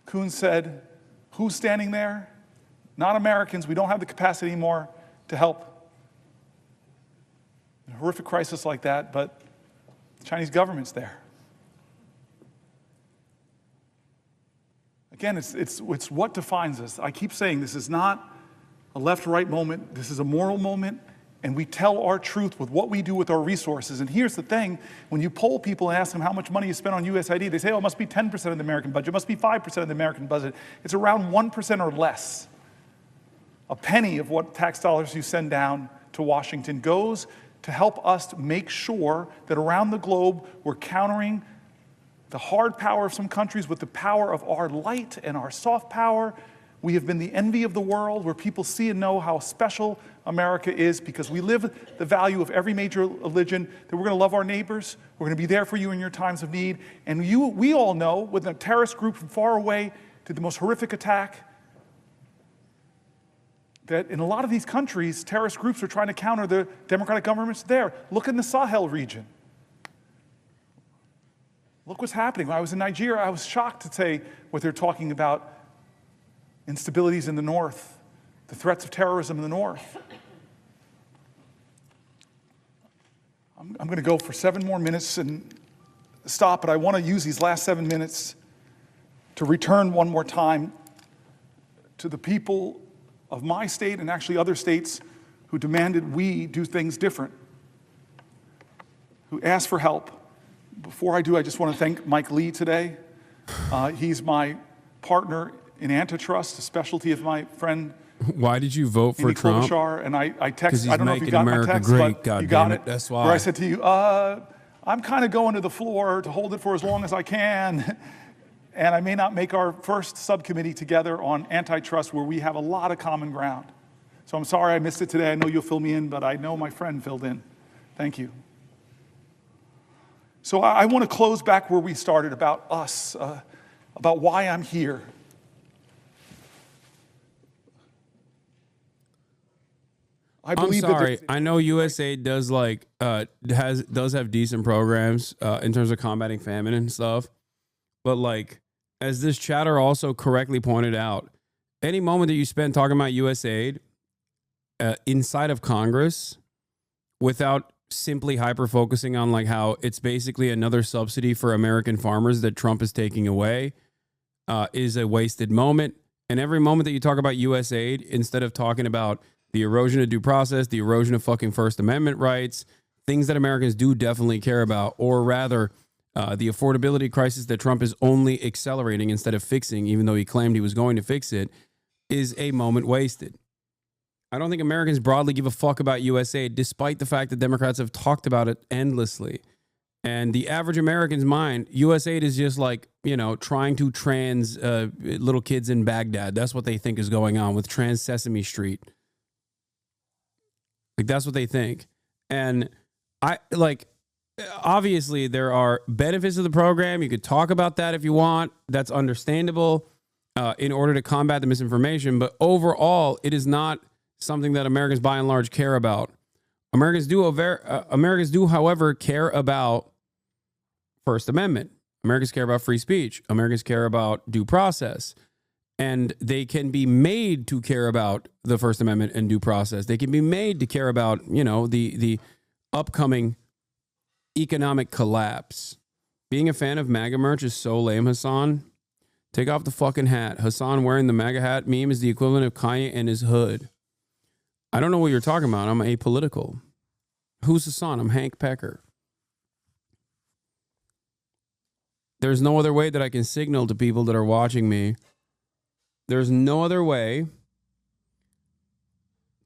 Coons said, who's standing there? Not Americans. We don't have the capacity anymore to help in a horrific crisis like that, but the Chinese government's there. Again, it's what defines us. I keep saying this is not a left-right moment. This is a moral moment, and we tell our truth with what we do with our resources. And here's the thing. When you poll people and ask them how much money you spend on USAID, they say, oh, it must be 10% of the American budget. It must be 5% of the American budget. It's around 1% or less. A penny of what tax dollars you send down to Washington goes to help us make sure that around the globe we're countering the hard power of some countries with the power of our light and our soft power. We have been the envy of the world, where people see and know how special America is because we live the value of every major religion, that we're going to love our neighbors, we're going to be there for you in your times of need. And we all know, with a terrorist group from far away to the most horrific attack, that in a lot of these countries, terrorist groups are trying to counter the democratic governments there. Look in the Sahel region. Look what's happening. When I was in Nigeria, I was shocked to say what they're talking about, instabilities in the north, the threats of terrorism in the north. I'm going to go for 7 more minutes and stop, but I want to use these last 7 minutes to return one more time to the people of my state and actually other states who demanded we do things different, who asked for help. Before I do, I just want to thank Mike Lee today. He's my partner in antitrust, a specialty of my friend. Why did you vote for Trump? Klobuchar, and I texted, he's I don't know if you got America my text, great, but you got it. That's why. Where I said to you, I'm kind of going to the floor to hold it for as long as I can. And I may not make our first subcommittee together on antitrust where we have a lot of common ground. So I'm sorry I missed it today. I know you'll fill me in, but I know my friend filled in. Thank you. So I want to close back where we started, about us, about why I'm here. I'm sorry. I know USAID does does have decent programs in terms of combating famine and stuff, but as this chatter also correctly pointed out, any moment that you spend talking about USAID inside of Congress without simply hyper-focusing on how it's basically another subsidy for American farmers that Trump is taking away is a wasted moment. And every moment that you talk about USAID, instead of talking about the erosion of due process, the erosion of fucking First Amendment rights, things that Americans do definitely care about, or rather the affordability crisis that Trump is only accelerating instead of fixing, even though he claimed he was going to fix it, is a moment wasted. I don't think Americans broadly give a fuck about USAID, despite the fact that Democrats have talked about it endlessly. And the average American's mind, USAID is just trying to trans little kids in Baghdad. That's what they think is going on with Trans Sesame Street. That's what they think. And obviously there are benefits of the program. You could talk about that if you want. That's understandable in order to combat the misinformation. But overall, it is not something that Americans by and large care about. Americans do, however, care about First Amendment. Americans care about free speech. Americans care about due process. And they can be made to care about the First Amendment and due process. They can be made to care about, the upcoming economic collapse. Being a fan of MAGA merch is so lame, Hasan. Take off the fucking hat. Hasan wearing the MAGA hat meme is the equivalent of Kanye and his hood. I don't know what you're talking about. I'm apolitical. Who's Hasan? I'm Hank Piker. There's no other way that I can signal to people that are watching me. There's no other way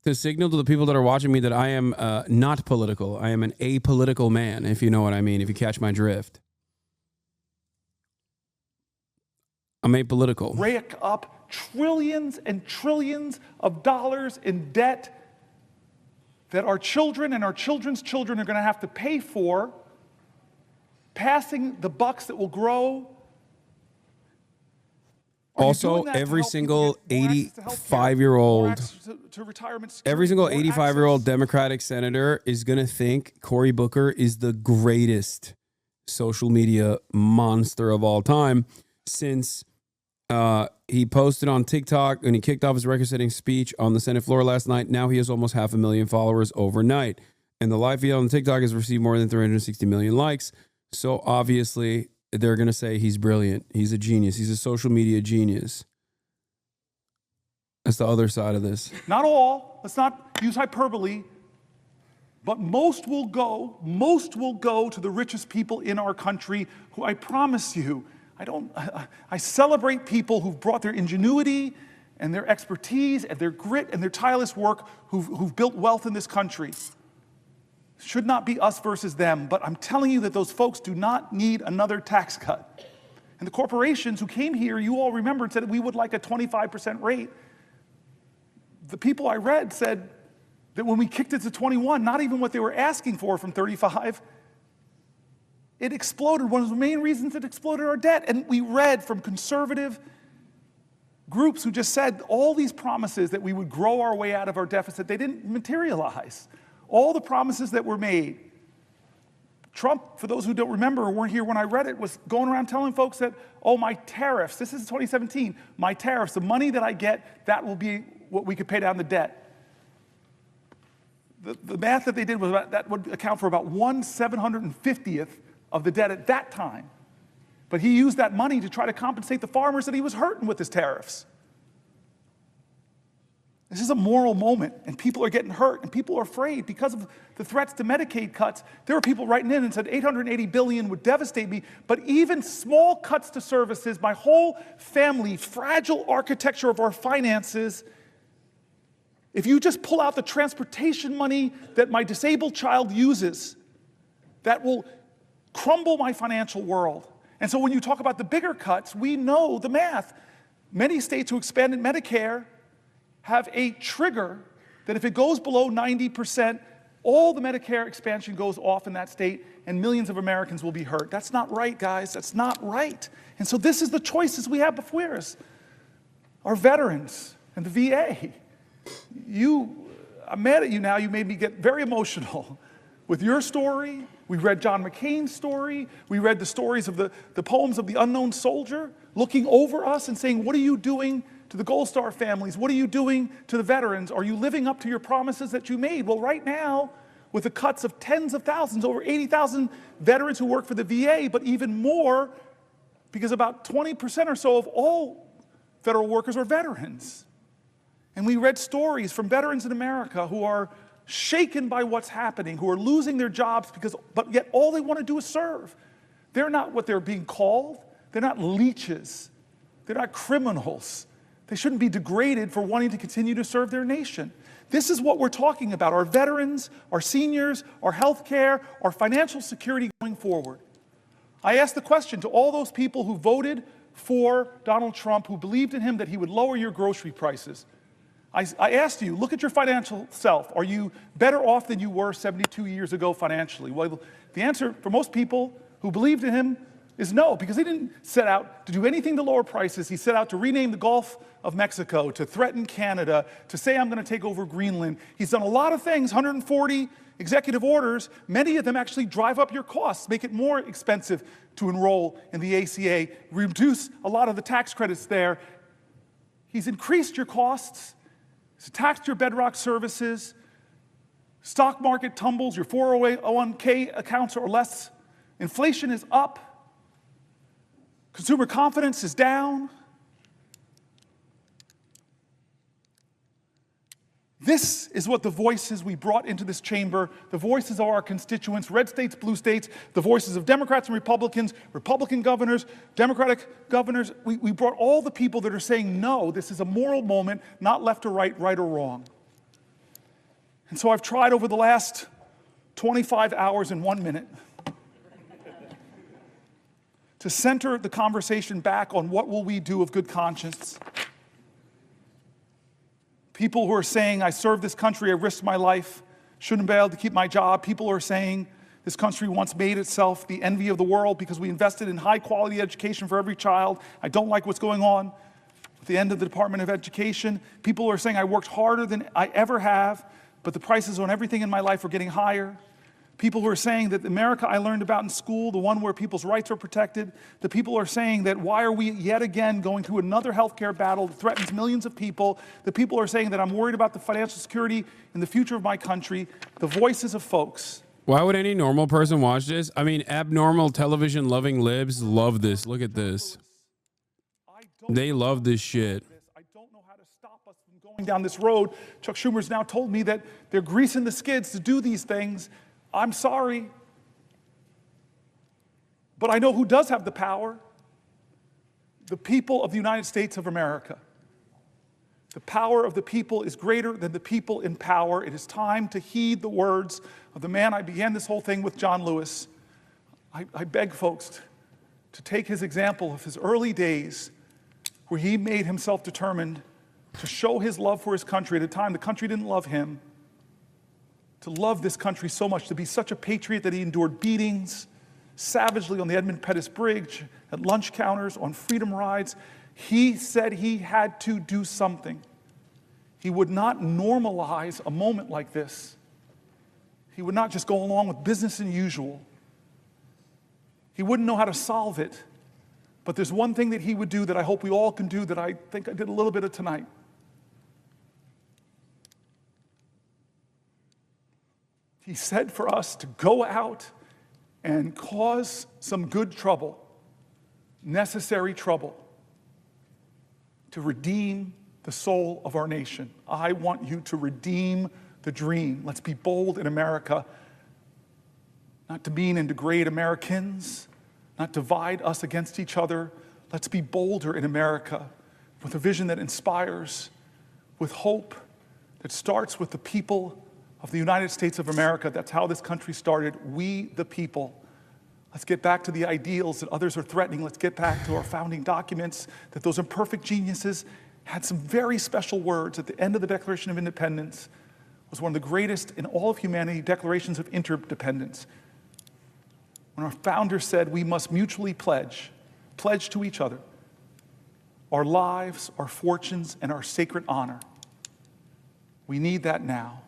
to signal to the people that are watching me that I am not political. I am an apolitical man, if you know what I mean, if you catch my drift. I'm apolitical. Rake up trillions and trillions of dollars in debt that our children and our children's children are going to have to pay for, passing the bucks that will grow. Also, every single 85-year-old, every single 85-year-old Democratic senator is going to think Cory Booker is the greatest social media monster of all time, since he posted on TikTok and he kicked off his record-setting speech on the Senate floor last night. Now he has almost 500,000 followers overnight. And the live feed on TikTok has received more than 360 million likes. So obviously, they're going to say he's brilliant. He's a genius. He's a social media genius. That's the other side of this. Not all. Let's not use hyperbole. But most will go to the richest people in our country, who I promise you, I celebrate people who've brought their ingenuity and their expertise and their grit and their tireless work, who've built wealth in this country. Should not be us versus them, but I'm telling you that those folks do not need another tax cut. And the corporations who came here, you all remember, and said we would like a 25% rate. The people I read said that when we kicked it to 21, not even what they were asking for from 35, it exploded. One of the main reasons it exploded our debt. And we read from conservative groups who just said all these promises that we would grow our way out of our deficit, they didn't materialize. All the promises that were made. Trump, for those who don't remember or weren't here when I read it, was going around telling folks that, oh, my tariffs, this is 2017, my tariffs, the money that I get, that will be what we could pay down the debt. The math that they did was that would account for about 1/750th of the debt at that time. But he used that money to try to compensate the farmers that he was hurting with his tariffs. This is a moral moment, and people are getting hurt, and people are afraid because of the threats to Medicaid cuts. There were people writing in and said $880 billion would devastate me, but even small cuts to services, my whole family, fragile architecture of our finances, if you just pull out the transportation money that my disabled child uses, that will crumble my financial world. And so when you talk about the bigger cuts, we know the math. Many states who expanded Medicare have a trigger that if it goes below 90%, all the Medicare expansion goes off in that state and millions of Americans will be hurt. That's not right, guys. That's not right. And so this is the choices we have before us. Our veterans and the VA. I'm mad at you now. You made me get very emotional with your story. We read John McCain's story. We read the stories of the poems of the unknown soldier looking over us and saying, what are you doing to the Gold Star families? What are you doing to the veterans? Are you living up to your promises that you made? Well, right now, with the cuts of tens of thousands, over 80,000 veterans who work for the VA, but even more, because about 20% or so of all federal workers are veterans. And we read stories from veterans in America who are shaken by what's happening, who are losing their jobs, but yet all they want to do is serve. They're not what they're being called. They're not leeches. They're not criminals. They shouldn't be degraded for wanting to continue to serve their nation. This is what we're talking about, our veterans, our seniors, our health care, our financial security going forward. I asked the question to all those people who voted for Donald Trump, who believed in him that he would lower your grocery prices. I asked you, look at your financial self. Are you better off than you were 72 years ago financially? Well, the answer for most people who believed in him is no, because he didn't set out to do anything to lower prices. He set out to rename the Gulf of Mexico, to threaten Canada, to say I'm going to take over Greenland. He's done a lot of things, 140 executive orders. Many of them actually drive up your costs, make it more expensive to enroll in the ACA, reduce a lot of the tax credits there. He's increased your costs. He's taxed your bedrock services. Stock market tumbles, your 401k accounts are less. Inflation is up. Consumer confidence is down. This is what the voices we brought into this chamber, the voices of our constituents, red states, blue states, the voices of Democrats and Republicans, Republican governors, Democratic governors, we brought all the people that are saying, no, this is a moral moment, not left or right, right or wrong. And so I've tried over the last 25 hours and 1 minute to center the conversation back on what will we do of good conscience. People who are saying, I served this country, I risked my life, shouldn't be able to keep my job. People who are saying, this country once made itself the envy of the world because we invested in high-quality education for every child. I don't like what's going on at the end of the Department of Education. People who are saying, I worked harder than I ever have, but the prices on everything in my life are getting higher. People who are saying that the America I learned about in school, the one where people's rights are protected, the people who are saying that why are we yet again going through another healthcare battle that threatens millions of people, the people who are saying that I'm worried about the financial security and the future of my country, the voices of folks. Why would any normal person watch this? I mean, abnormal television-loving libs love this. Look at this. They love this shit. I don't know how to stop us from going down this road. Chuck Schumer's now told me that they're greasing the skids to do these things. I'm sorry. But I know who does have the power. The people of the United States of America. The power of the people is greater than the people in power. It is time to heed the words of the man I began this whole thing with, John Lewis. I beg folks to take his example of his early days where he made himself determined to show his love for his country at a time the country didn't love him, to love this country so much, to be such a patriot that he endured beatings savagely on the Edmund Pettus Bridge, at lunch counters, on freedom rides. He said he had to do something. He would not normalize a moment like this. He would not just go along with business as usual. He wouldn't know how to solve it. But there's one thing that he would do that I hope we all can do that I think I did a little bit of tonight. He said for us to go out and cause some good trouble, necessary trouble, to redeem the soul of our nation. I want you to redeem the dream. Let's be bold in America, not demean and degrade Americans, not divide us against each other. Let's be bolder in America with a vision that inspires, with hope that starts with the people of the United States of America. That's how this country started. We, the people. Let's get back to the ideals that others are threatening. Let's get back to our founding documents, that those imperfect geniuses had some very special words at the end of the Declaration of Independence. It was one of the greatest in all of humanity declarations of interdependence. When our founder said we must mutually pledge to each other our lives, our fortunes, and our sacred honor. We need that now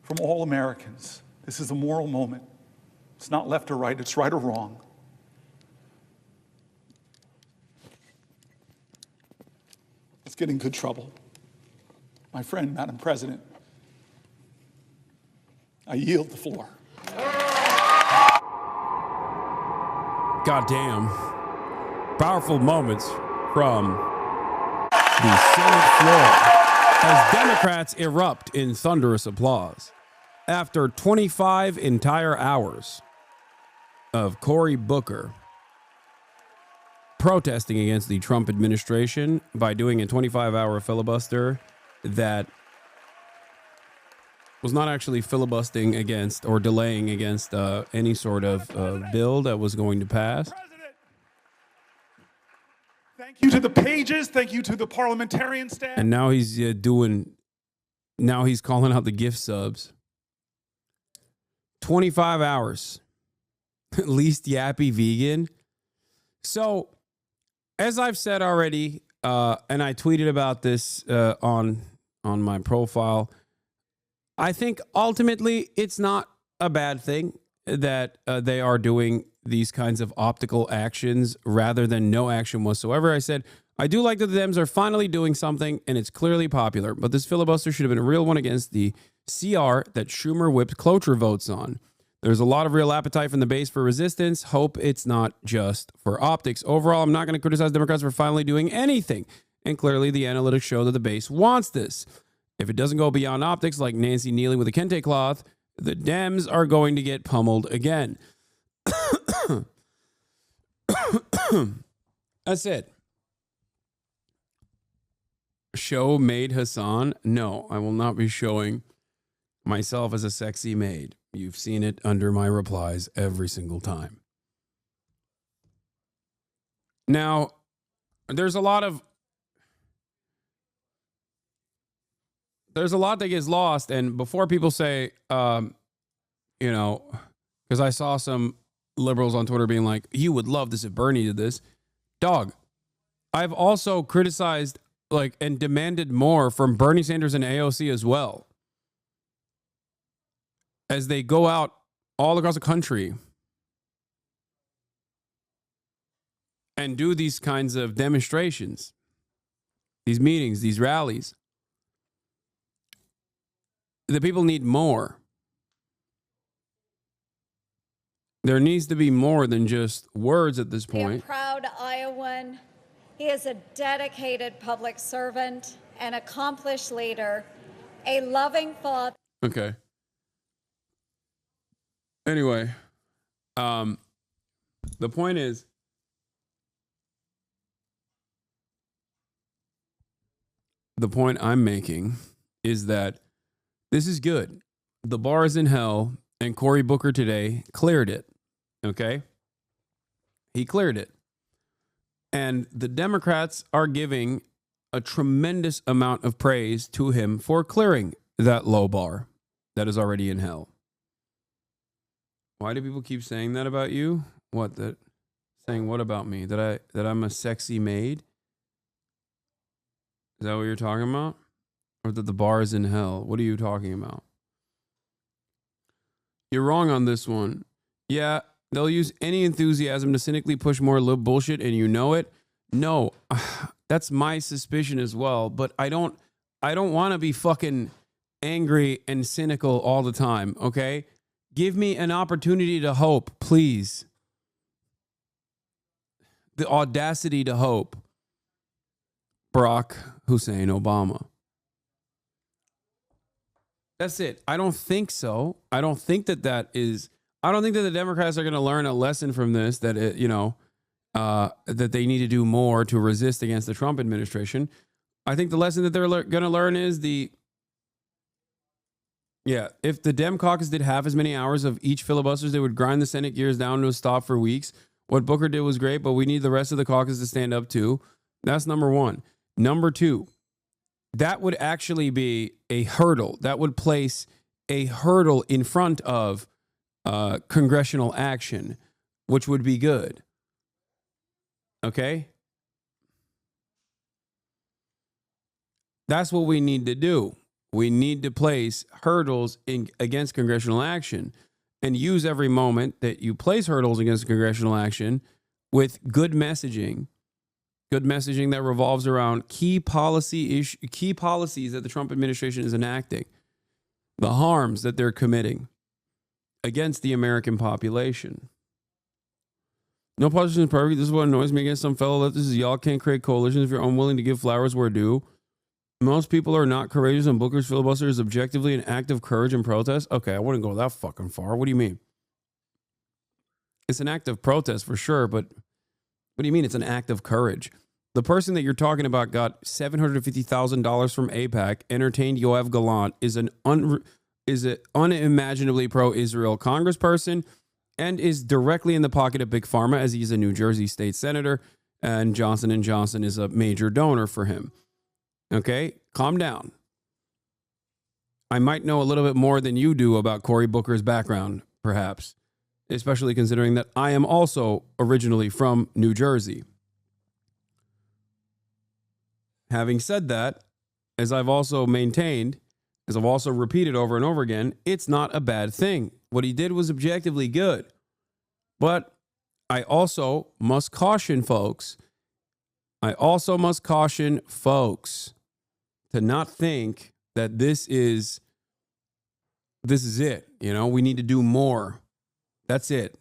from all Americans. This is a moral moment. It's not left or right, it's right or wrong. Let's get in good trouble. My friend, Madam President, I yield the floor. Goddamn. Powerful moments from the Senate floor as Democrats erupt in thunderous applause after 25 entire hours of Cory Booker protesting against the Trump administration by doing a 25-hour filibuster that was not actually filibustering against or delaying against any sort of bill that was going to pass. Thank you to the pages. Thank you to the parliamentarian staff. And now he's now he's calling out the gift subs. 25 hours. Least yappy vegan. So, as I've said already, and I tweeted about this on my profile, I think ultimately it's not a bad thing that they are doing these kinds of optical actions rather than no action whatsoever. I said, I do like that the Dems are finally doing something, and it's clearly popular, but this filibuster should have been a real one against the CR that Schumer whipped cloture votes on. There's a lot of real appetite from the base for resistance. Hope it's not just for optics. Overall, I'm not going to criticize Democrats for finally doing anything, and clearly the analytics show that the base wants this. If it doesn't go beyond optics, like Nancy kneeling with a kente cloth, the Dems are going to get pummeled again. That's it. Show maid Hasan? No, I will not be showing myself as a sexy maid. You've seen it under my replies every single time. Now, there's a lot of there's a lot that gets lost. And before people say, you know, because I saw some liberals on Twitter being like, you would love this if Bernie did this. Dog, I've also criticized like and demanded more from Bernie Sanders and AOC as well, as they go out all across the country and do these kinds of demonstrations, these meetings, these rallies. The people need more. There needs to be more than just words at this point. A proud Iowan. He is a dedicated public servant, an accomplished leader, a loving father. Okay. Anyway, the point is, the point I'm making is that this is good. The bar is in hell, and Cory Booker today cleared it. Okay? He cleared it. And the Democrats are giving a tremendous amount of praise to him for clearing that low bar that is already in hell. Why do people keep saying that about you? What, that saying what about me? That I'm a sexy maid? Is that what you're talking about? Or that the bar is in hell? What are you talking about? You're wrong on this one. Yeah, they'll use any enthusiasm to cynically push more lib bullshit, and you know it. No, that's my suspicion as well. But I don't want to be fucking angry and cynical all the time. Okay, give me an opportunity to hope, please. The audacity to hope. Barack Hussein Obama. That's it. I don't think so. I don't think that the Democrats are going to learn a lesson from this, that that they need to do more to resist against the Trump administration. I think the lesson that they're going to learn is if the Dem caucus did half as many hours of each filibusters, they would grind the Senate gears down to a stop for weeks. What Booker did was great, but we need the rest of the caucus to stand up too. That's number one. Number two, that would actually be a hurdle. That would place a hurdle in front of congressional action, which would be good. Okay? That's what we need to do. We need to place hurdles against congressional action and use every moment that you place hurdles against congressional action with good messaging. Good messaging that revolves around key policies that the Trump administration is enacting, the harms that they're committing against the American population. No politician is perfect. This is what annoys me against some fellow leftists. Y'all can't create coalitions if you're unwilling to give flowers where due. Most people are not courageous, and Booker's filibuster is objectively an act of courage and protest. Okay, I wouldn't go that fucking far. What do you mean? It's an act of protest for sure, but what do you mean it's an act of courage? The person that you're talking about got $750,000 from AIPAC, entertained Yoav Gallant, is an unimaginably pro-Israel congressperson, and is directly in the pocket of Big Pharma, as he's a New Jersey state senator, and Johnson & Johnson is a major donor for him. Okay? Calm down. I might know a little bit more than you do about Cory Booker's background, perhaps, especially considering that I am also originally from New Jersey. Having said that, as I've also maintained, as I've also repeated over and over again, it's not a bad thing. What he did was objectively good. But I also must caution folks. to not think that this is it. You know, we need to do more. That's it.